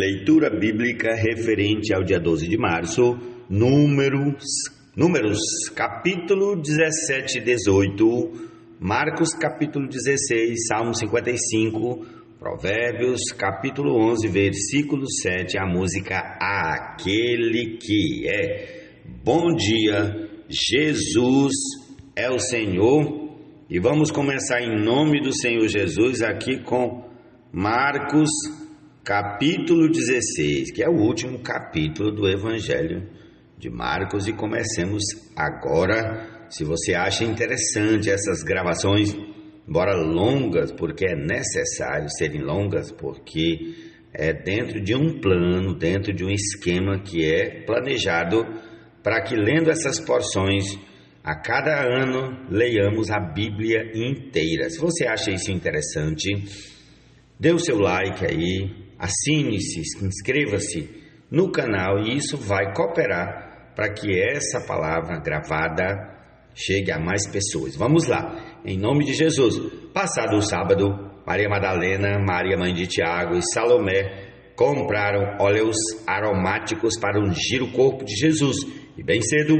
Leitura bíblica referente ao dia 12 de março, Números capítulo 17 e 18, Marcos capítulo 16, Salmo 55, Provérbios capítulo 11, versículo 7, a música Aquele que é. Bom dia, Jesus é o Senhor, e vamos começar em nome do Senhor Jesus aqui com Marcos capítulo 16, que é o último capítulo do Evangelho de Marcos, e comecemos agora. Se você acha interessante essas gravações, embora longas, porque é necessário serem longas, porque é dentro de um plano, dentro de um esquema que é planejado para que, lendo essas porções, a cada ano leiamos a Bíblia inteira. Se você acha isso interessante, dê o seu like aí, assine-se, inscreva-se no canal, e isso vai cooperar para que essa palavra gravada chegue a mais pessoas. Vamos lá, em nome de Jesus. Passado o sábado, Maria Madalena, Maria mãe de Tiago e Salomé compraram óleos aromáticos para ungir o corpo de Jesus. E bem cedo,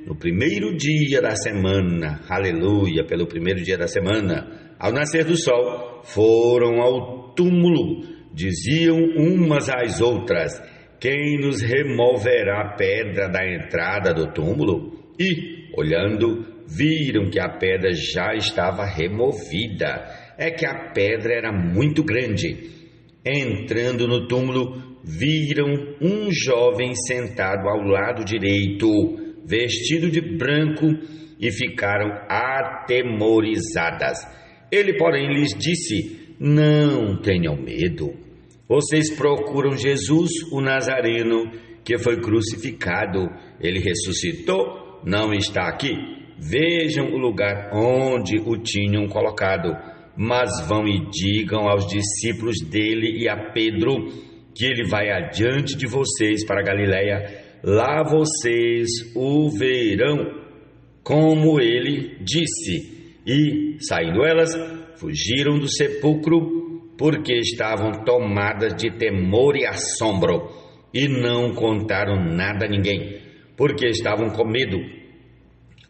no primeiro dia da semana, aleluia, pelo primeiro dia da semana, ao nascer do sol, foram ao túmulo. Diziam umas às outras: quem nos removerá a pedra da entrada do túmulo? E, olhando, viram que a pedra já estava removida. É que a pedra era muito grande. Entrando no túmulo, viram um jovem sentado ao lado direito, vestido de branco, e ficaram atemorizadas. Ele, porém, lhes disse: não tenham medo. Vocês procuram Jesus, o Nazareno, que foi crucificado. Ele ressuscitou, não está aqui. Vejam o lugar onde o tinham colocado. Mas vão e digam aos discípulos dele e a Pedro que ele vai adiante de vocês para a Galiléia. Lá vocês o verão, como ele disse. E, saindo elas, fugiram do sepulcro, porque estavam tomadas de temor e assombro, e não contaram nada a ninguém, porque estavam com medo.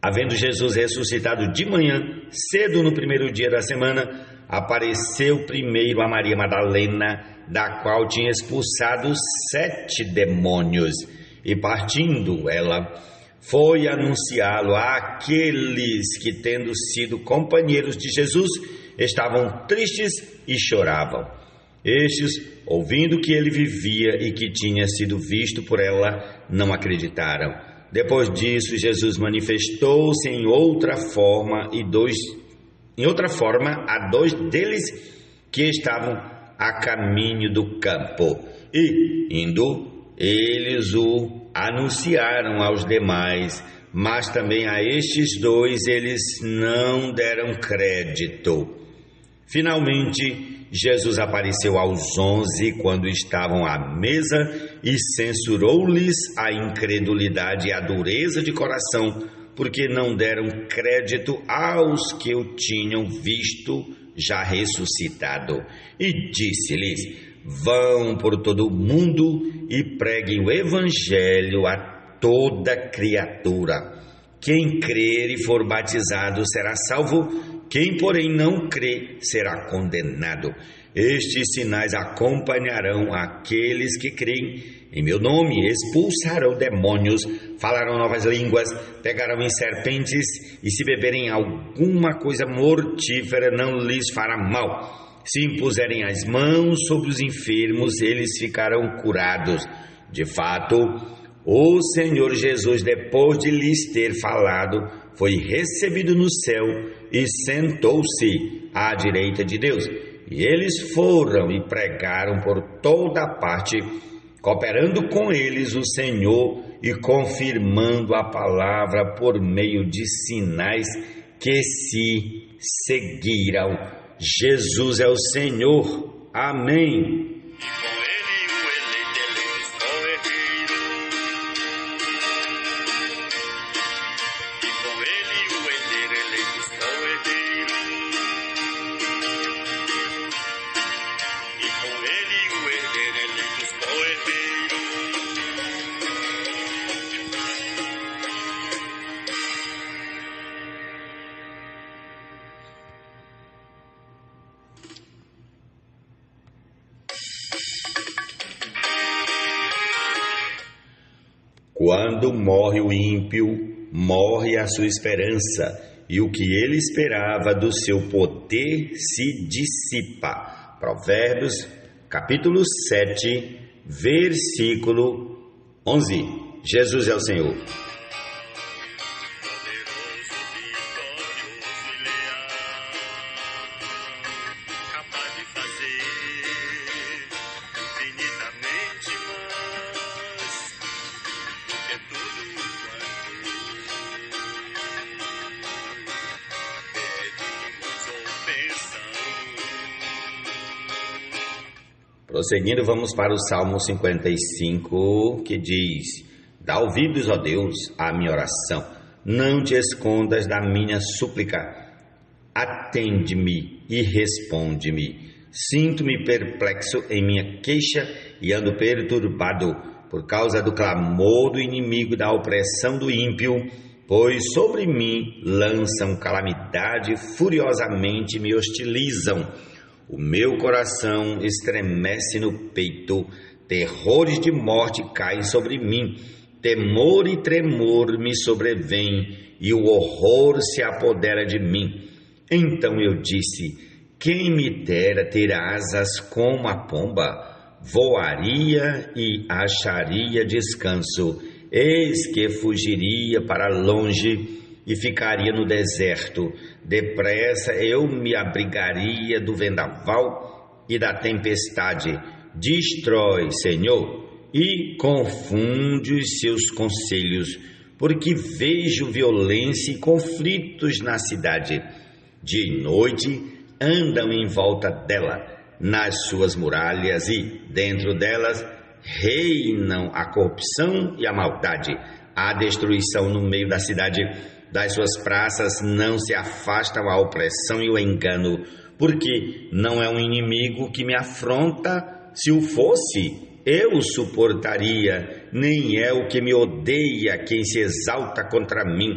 Havendo Jesus ressuscitado de manhã, cedo no primeiro dia da semana, apareceu primeiro a Maria Madalena, da qual tinha expulsado 7 demônios, e partindo ela, foi anunciá-lo àqueles que, tendo sido companheiros de Jesus, estavam tristes e choravam. Estes, ouvindo que ele vivia e que tinha sido visto por ela, não acreditaram. Depois disso, Jesus manifestou-se em outra forma a 2 deles que estavam a caminho do campo. E, indo, eles o anunciaram aos demais, mas também a estes 2 eles não deram crédito. Finalmente, Jesus apareceu aos 11 quando estavam à mesa e censurou-lhes a incredulidade e a dureza de coração, porque não deram crédito aos que o tinham visto já ressuscitado. E disse-lhes: vão por todo o mundo e preguem o evangelho a toda criatura. Quem crer e for batizado será salvo, quem, porém, não crê será condenado. Estes sinais acompanharão aqueles que creem. Em meu nome expulsarão demônios, falarão novas línguas, pegarão em serpentes, e se beberem alguma coisa mortífera não lhes fará mal. Se impuserem as mãos sobre os enfermos, eles ficarão curados. De fato, o Senhor Jesus, depois de lhes ter falado, foi recebido no céu e sentou-se à direita de Deus. E eles foram e pregaram por toda a parte, cooperando com eles o Senhor e confirmando a palavra por meio de sinais que se seguiram. Jesus é o Senhor. Amém. Com ele o herdeiro eleito, Quando morre o ímpio, morre a sua esperança, e o que ele esperava do seu poder se dissipa. Provérbios, capítulo 7, versículo 11. Jesus é o Senhor. Prosseguindo, vamos para o Salmo 55, que diz: Dá ouvidos, ó Deus, à minha oração, não te escondas da minha súplica, atende-me e responde-me. Sinto-me perplexo em minha queixa e ando perturbado por causa do clamor do inimigo, da opressão do ímpio, pois sobre mim lançam calamidade, furiosamente me hostilizam. O meu coração estremece no peito, terrores de morte caem sobre mim, temor e tremor me sobrevêm, e o horror se apodera de mim. Então eu disse: quem me dera ter asas como a pomba, voaria e acharia descanso, eis que fugiria para longe e ficaria no deserto. Depressa eu me abrigaria do vendaval e da tempestade. Destrói, Senhor, e confunde os seus conselhos, porque vejo violência e conflitos na cidade. Dia e noite andam em volta dela, nas suas muralhas, e dentro delas reinam a corrupção e a maldade, a destruição no meio da cidade. Das suas praças não se afastam a opressão e o engano, porque não é um inimigo que me afronta. Se o fosse, eu o suportaria, nem é o que me odeia quem se exalta contra mim,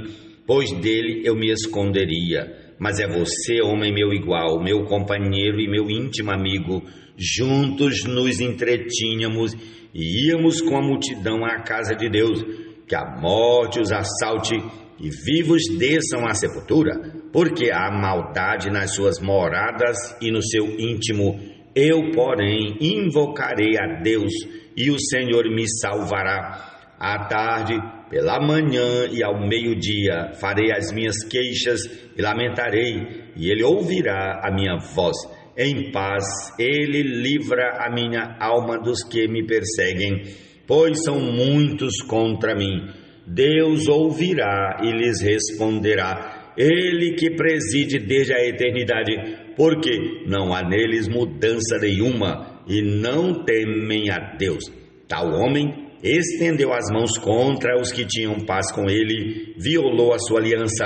pois dele eu me esconderia. Mas é você, homem meu igual, meu companheiro e meu íntimo amigo. Juntos nos entretínhamos e íamos com a multidão à casa de Deus. Que a morte os assalte e vivos desçam à sepultura, porque há maldade nas suas moradas e no seu íntimo. Eu, porém, invocarei a Deus, e o Senhor me salvará. À tarde, pela manhã e ao meio-dia, farei as minhas queixas e lamentarei, e ele ouvirá a minha voz. Em paz, ele livra a minha alma dos que me perseguem, pois são muitos contra mim. Deus ouvirá e lhes responderá, ele que preside desde a eternidade, porque não há neles mudança nenhuma e não temem a Deus. Tal homem estendeu as mãos contra os que tinham paz com ele, violou a sua aliança.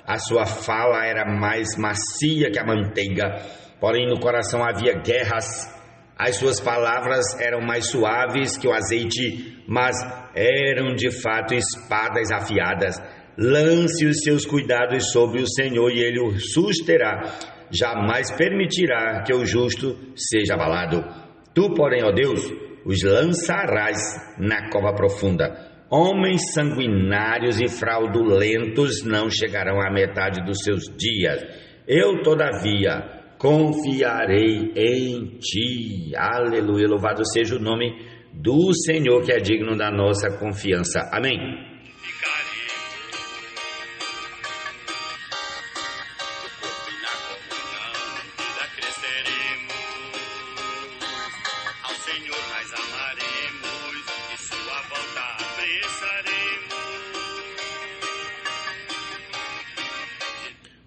A sua fala era mais macia que a manteiga, porém no coração havia guerras. As suas palavras eram mais suaves que o azeite, mas eram de fato espadas afiadas. Lance os seus cuidados sobre o Senhor e ele o susterá. Jamais permitirá que o justo seja abalado. Tu, porém, ó Deus, os lançarás na cova profunda. Homens sanguinários e fraudulentos não chegarão à metade dos seus dias. Eu, todavia, confiarei em ti. Aleluia, louvado seja o nome do Senhor, que é digno da nossa confiança. Amém.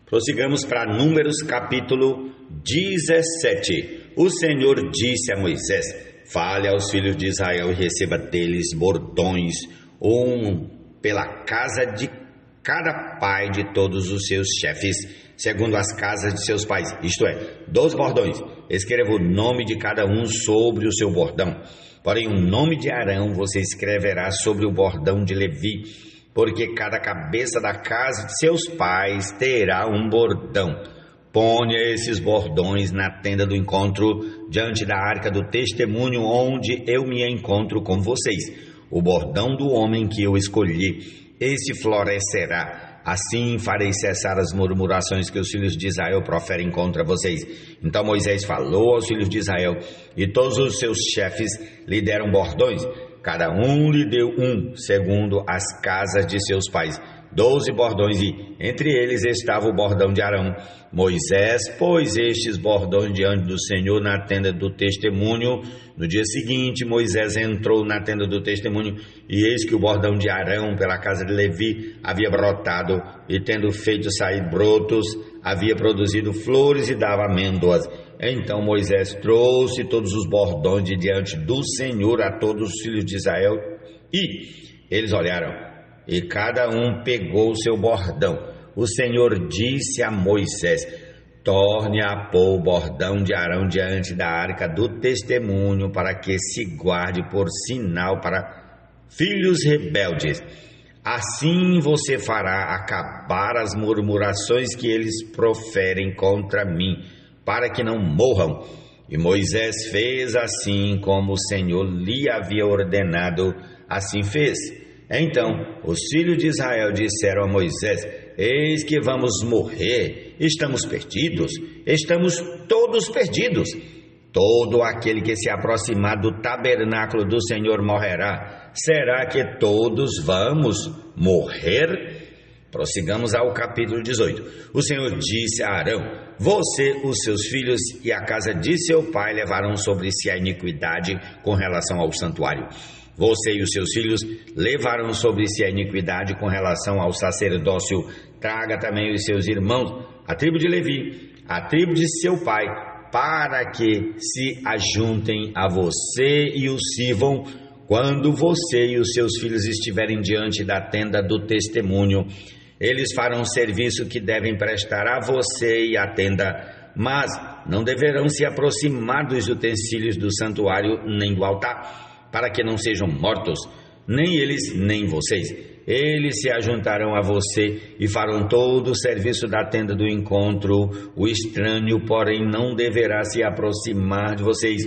Prossigamos para Números capítulo 17. O Senhor disse a Moisés: fale aos filhos de Israel e receba deles bordões, um pela casa de cada pai de todos os seus chefes, segundo as casas de seus pais, isto é, 12 bordões. Escreva o nome de cada um sobre o seu bordão. Porém, o nome de Arão você escreverá sobre o bordão de Levi, porque cada cabeça da casa de seus pais terá um bordão. Ponha esses bordões na tenda do encontro, diante da arca do testemunho, onde eu me encontro com vocês. o bordão do homem que eu escolhi, este florescerá. Assim farei cessar as murmurações que os filhos de Israel proferem contra vocês. Então Moisés falou aos filhos de Israel, e todos os seus chefes lhe deram bordões. Cada um lhe deu um, segundo as casas de seus pais, 12 bordões, e entre eles estava o bordão de Arão. Moisés pôs estes bordões diante do Senhor na tenda do testemunho. No dia seguinte, Moisés entrou na tenda do testemunho, e eis que o bordão de Arão pela casa de Levi havia brotado, e tendo feito sair brotos, havia produzido flores e dava amêndoas. Então Moisés trouxe todos os bordões de diante do Senhor a todos os filhos de Israel, e eles olharam, e cada um pegou o seu bordão. O Senhor disse a Moisés: torne a pôr o bordão de Arão diante da arca do testemunho, para que se guarde por sinal para filhos rebeldes. Assim você fará acabar as murmurações que eles proferem contra mim, para que não morram. E Moisés fez assim como o Senhor lhe havia ordenado, assim fez. Então os filhos de Israel disseram a Moisés: eis que vamos morrer, estamos perdidos, estamos todos perdidos. Todo aquele que se aproximar do tabernáculo do Senhor morrerá. Será que todos vamos morrer? Prossigamos ao capítulo 18. O Senhor disse a Arão: você, os seus filhos e a casa de seu pai levarão sobre si a iniquidade com relação ao santuário. Você e os seus filhos levarão sobre si a iniquidade com relação ao sacerdócio. Traga também os seus irmãos, a tribo de Levi, a tribo de seu pai, para que se ajuntem a você e o sirvam quando você e os seus filhos estiverem diante da tenda do testemunho. Eles farão o serviço que devem prestar a você e à tenda, mas não deverão se aproximar dos utensílios do santuário nem do altar, para que não sejam mortos, nem eles, nem vocês. Eles se ajuntarão a você e farão todo o serviço da tenda do encontro. O estranho, porém, não deverá se aproximar de vocês.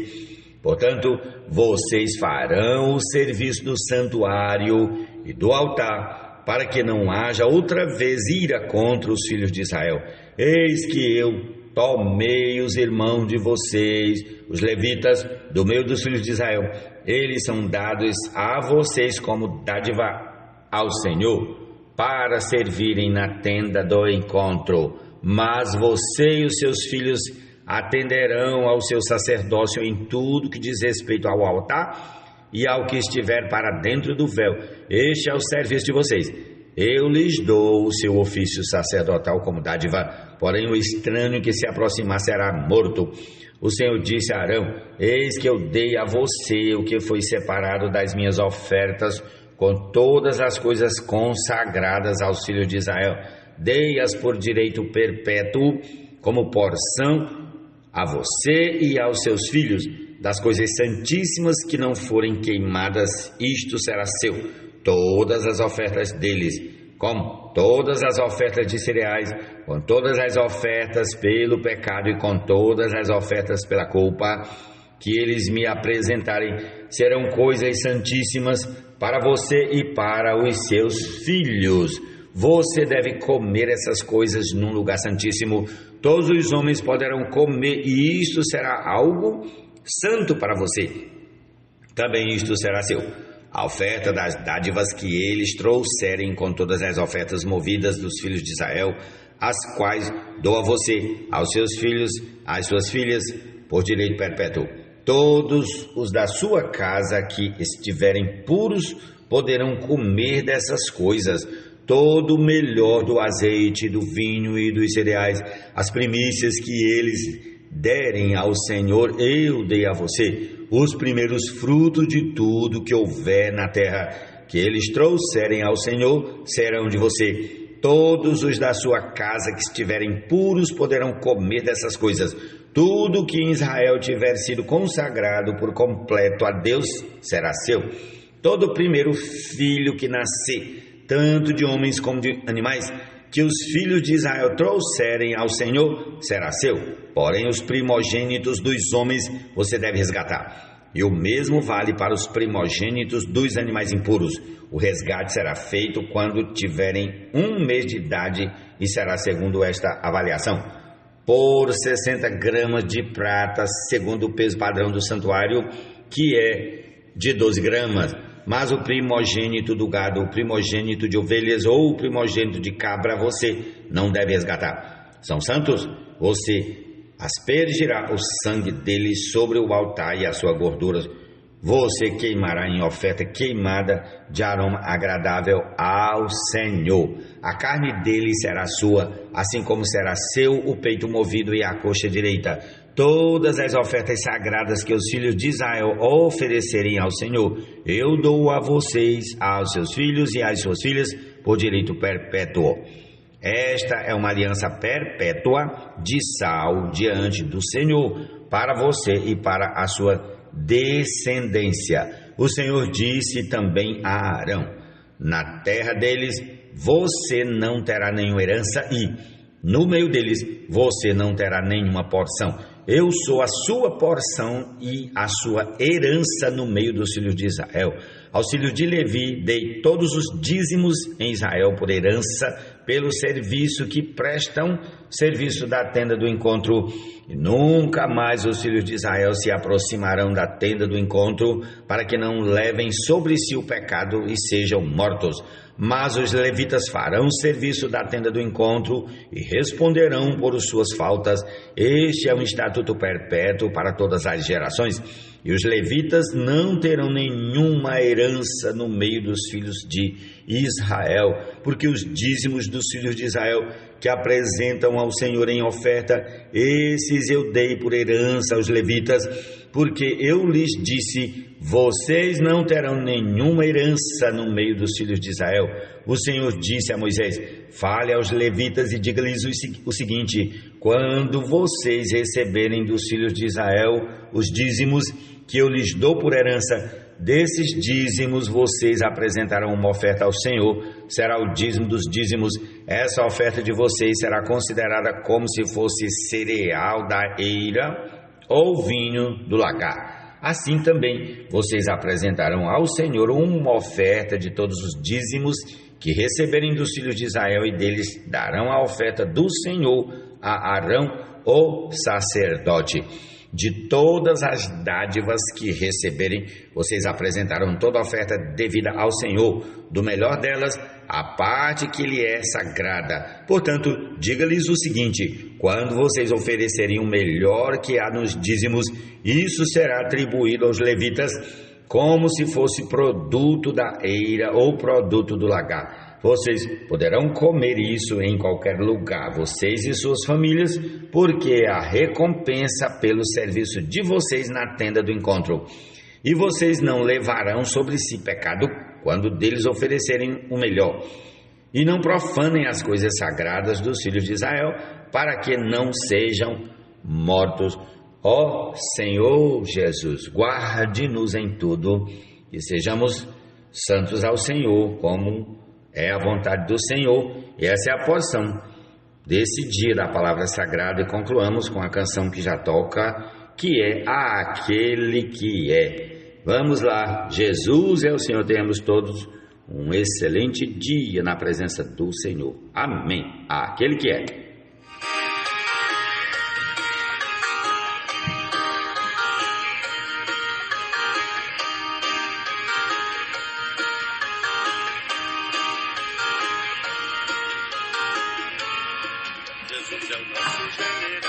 Portanto, vocês farão o serviço do santuário e do altar, para que não haja outra vez ira contra os filhos de Israel. Eis que eu tomei os irmãos de vocês, os levitas, do meio dos filhos de Israel. Eles são dados a vocês como dádiva ao Senhor, para servirem na tenda do encontro. Mas você e os seus filhos atenderão ao seu sacerdócio em tudo que diz respeito ao altar e ao que estiver para dentro do véu. Este é o serviço de vocês. Eu lhes dou o seu ofício sacerdotal como dádiva, porém o estranho que se aproximar será morto. O Senhor disse a Arão: eis que eu dei a você o que foi separado das minhas ofertas, com todas as coisas consagradas aos filhos de Israel. Dei-as por direito perpétuo, como porção a você e aos seus filhos. Das coisas santíssimas que não forem queimadas, isto será seu. Todas as ofertas deles, como todas as ofertas de cereais, com todas as ofertas pelo pecado e com todas as ofertas pela culpa, que eles me apresentarem, serão coisas santíssimas para você e para os seus filhos. Você deve comer essas coisas num lugar santíssimo. Todos os homens poderão comer, e isto será algo santo para você. Também isto será seu. A oferta das dádivas que eles trouxerem, com todas as ofertas movidas dos filhos de Israel, as quais dou a você, aos seus filhos, às suas filhas, por direito perpétuo. Todos os da sua casa que estiverem puros poderão comer dessas coisas. Todo o melhor do azeite, do vinho e dos cereais, as primícias que eles derem ao Senhor, eu dei a você. Os primeiros frutos de tudo que houver na terra, que eles trouxerem ao Senhor, serão de você. Todos os da sua casa que estiverem puros poderão comer dessas coisas. Tudo que em Israel tiver sido consagrado por completo a Deus será seu. Todo primeiro filho que nascer, tanto de homens como de animais, que os filhos de Israel trouxerem ao Senhor, será seu. Porém, os primogênitos dos homens você deve resgatar. e o mesmo vale para os primogênitos dos animais impuros. O resgate será feito quando tiverem 1 mês de idade e será segundo esta avaliação. Por 60 gramas de prata, segundo o peso padrão do santuário, que é de 12 gramas. Mas o primogênito do gado, o primogênito de ovelhas ou o primogênito de cabra, você não deve resgatar. São santos, você aspergirá o sangue deles sobre o altar e a sua gordura você queimará em oferta queimada de aroma agradável ao Senhor. A carne dele será sua, assim como será seu o peito movido e a coxa direita. Todas as ofertas sagradas que os filhos de Israel oferecerem ao Senhor, eu dou a vocês, aos seus filhos e às suas filhas, por direito perpétuo. Esta é uma aliança perpétua de sal diante do Senhor, para você e para a sua descendência. O Senhor disse também a Arão: na terra deles você não terá nenhuma herança e no meio deles você não terá nenhuma porção. Eu sou a sua porção e a sua herança no meio dos filhos de Israel. Aos filhos de Levi dei todos os dízimos em Israel por herança, pelo serviço que prestam, serviço da tenda do encontro. E nunca mais os filhos de Israel se aproximarão da tenda do encontro, para que não levem sobre si o pecado e sejam mortos. Mas os levitas farão serviço da tenda do encontro e responderão por suas faltas. Este é um estatuto perpétuo para todas as gerações. E os levitas não terão nenhuma herança no meio dos filhos de Israel, porque os dízimos dos filhos de Israel que apresentam ao Senhor em oferta, esses eu dei por herança aos levitas, porque eu lhes disse: vocês não terão nenhuma herança no meio dos filhos de Israel. O Senhor disse a Moisés: fale aos levitas e diga-lhes o seguinte: quando vocês receberem dos filhos de Israel os dízimos que eu lhes dou por herança, desses dízimos vocês apresentarão uma oferta ao Senhor, será o dízimo dos dízimos. Essa oferta de vocês será considerada como se fosse cereal da eira ou vinho do lagar. Assim também vocês apresentarão ao Senhor uma oferta de todos os dízimos que receberem dos filhos de Israel, e deles darão a oferta do Senhor a Arão, o sacerdote. De todas as dádivas que receberem, vocês apresentarão toda a oferta devida ao Senhor, do melhor delas, a parte que lhe é sagrada. Portanto, diga-lhes o seguinte: quando vocês oferecerem o melhor que há nos dízimos, isso será atribuído aos levitas, como se fosse produto da eira ou produto do lagar. Vocês poderão comer isso em qualquer lugar, vocês e suas famílias, porque é a recompensa pelo serviço de vocês na tenda do encontro. E vocês não levarão sobre si pecado quando deles oferecerem o melhor. E não profanem as coisas sagradas dos filhos de Israel, para que não sejam mortos. Ó Senhor Jesus, guarde-nos em tudo e sejamos santos ao Senhor, como é a vontade do Senhor. E essa é a porção desse dia da palavra sagrada. E concluamos com a canção que já toca, que é Aquele que é. Vamos lá. Jesus é o Senhor. Tenhamos todos um excelente dia na presença do Senhor. Amém. Aquele que é. Jesus é o nosso general,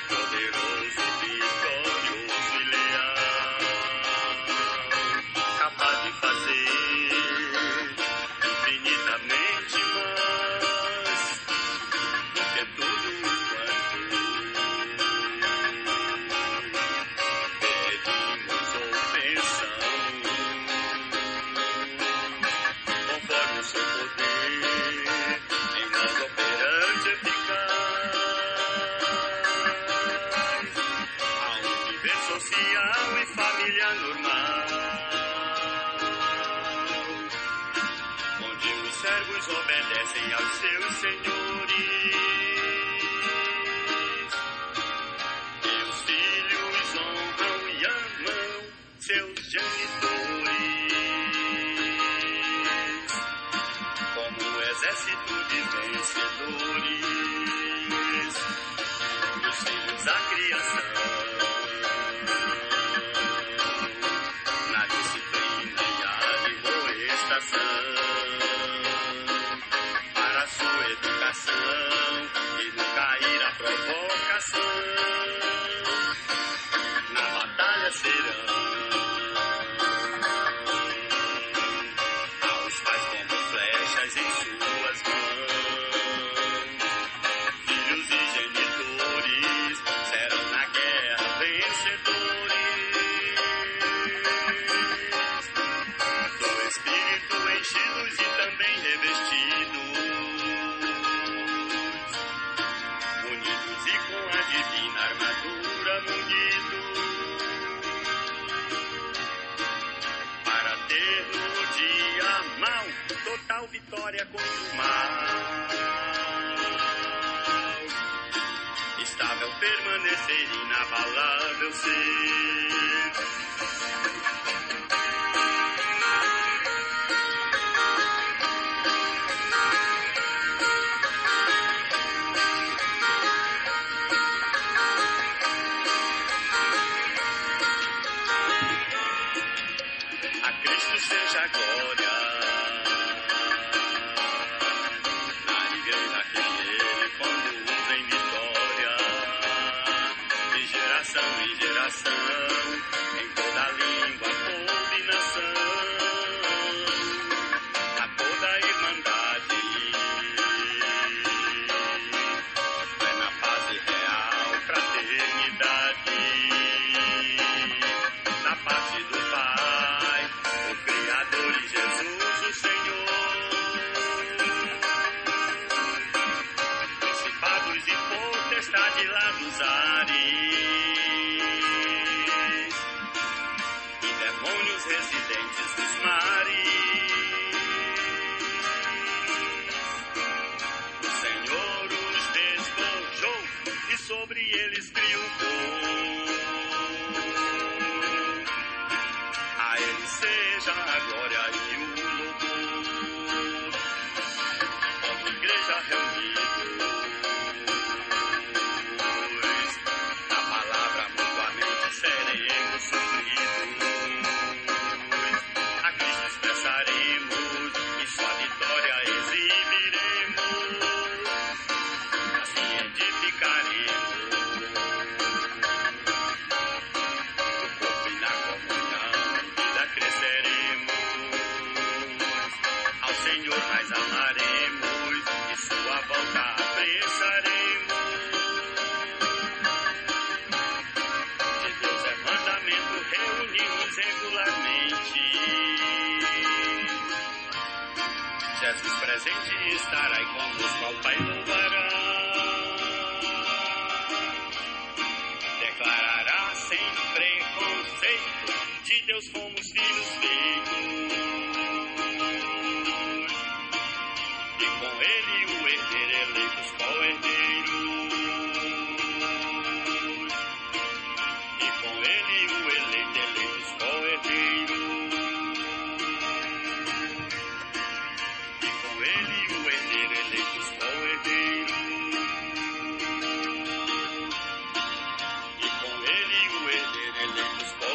poderoso, vitorioso e leal, capaz de fazer infinitamente mais do que tudo quanto pedimos ou pensamos, conforme o seu poder. Social e família normal, onde os servos obedecem aos seus senhores, e permanecerão. Aos pais como flechas em suas mãos, filhos e genitores serão na guerra vencedores. Do Espírito enchidos e também revestidos, unidos e com a divina armadura munidos, para ter no dia mau total vitória contra o mal. Estável permanecer, inabalável ser. A Cristo seja a glória, na igreja que Ele conduz em vitória, de geração em geração, em toda língua, povo e nação, a toda a irmandade, plena paz e real fraternidade, da parte do Pai, o Criador e Jesus o Senhor, principados e potestade lá dos ares, e demônios residentes dos mares. O Senhor os despojou e sobre eles triunfou. A Ele seja a glória e o louvor. Como igreja reunidos, na palavra mutuamente seremos supridos. A Cristo expressaremos e sua vitória exibiremos. Assim edificaremos no corpo e na comunhão, em vida cresceremos. Ao Senhor mais amaremos e sua volta apressaremos. De Deus é mandamento reunirmos regularmente. Jesus presente estará e conosco ao Pai louvará. Declarará sem preconceito, de Deus fomos filhos feitos, e com Ele o herdeiro eleitos co-herdeiros, e com Ele o eleito eleitos co-herdeiros, e com Ele o herdeiro eleitos co-herdeiros, e com Ele o herdeiro eleitos co-herdeiros.